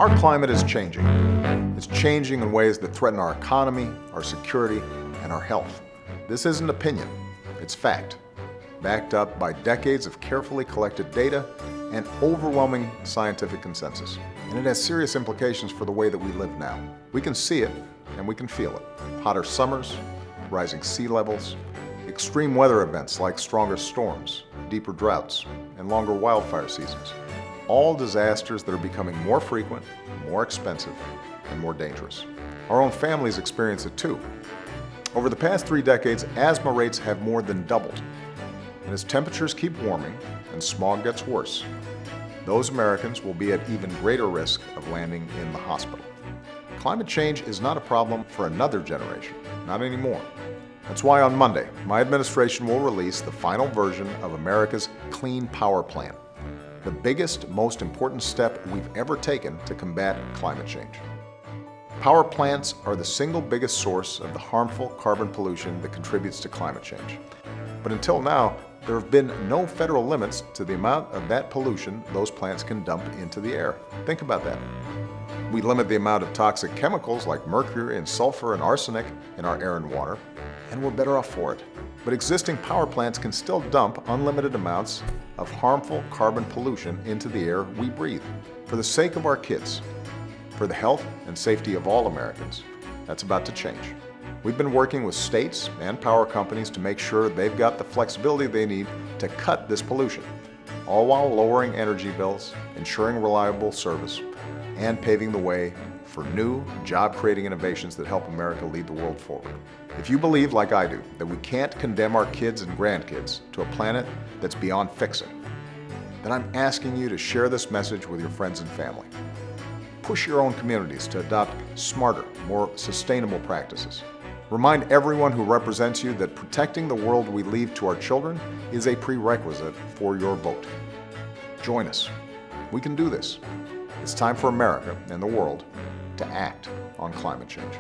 Our climate is changing. It's changing in ways that threaten our economy, our security, and our health. This isn't opinion, it's fact, backed up by decades of carefully collected data and overwhelming scientific consensus. And it has serious implications for the way that we live now. We can see it and we can feel it. Hotter summers, rising sea levels, extreme weather events like stronger storms, deeper droughts, and longer wildfire seasons. All disasters that are becoming more frequent, more expensive, and more dangerous. Our own families experience it too. Over the past 3 decades, asthma rates have more than doubled. And as temperatures keep warming and smog gets worse, those Americans will be at even greater risk of landing in the hospital. Climate change is not a problem for another generation, not anymore. That's why on Monday, my administration will release the final version of America's Clean Power Plan, the biggest, most important step we've ever taken to combat climate change. Power plants are the single biggest source of the harmful carbon pollution that contributes to climate change. But until now, there have been no federal limits to the amount of that pollution those plants can dump into the air. Think about that. We limit the amount of toxic chemicals like mercury and sulfur and arsenic in our air and water, and we're better off for it. But existing power plants can still dump unlimited amounts of harmful carbon pollution into the air we breathe. For the sake of our kids, for the health and safety of all Americans, that's about to change. We've been working with states and power companies to make sure they've got the flexibility they need to cut this pollution, all while lowering energy bills, ensuring reliable service, and paving the way for new, job-creating innovations that help America lead the world forward. If you believe, like I do, that we can't condemn our kids and grandkids to a planet that's beyond fixing, then I'm asking you to share this message with your friends and family. Push your own communities to adopt smarter, more sustainable practices. Remind everyone who represents you that protecting the world we leave to our children is a prerequisite for your vote. Join us. We can do this. It's time for America and the world to act on climate change.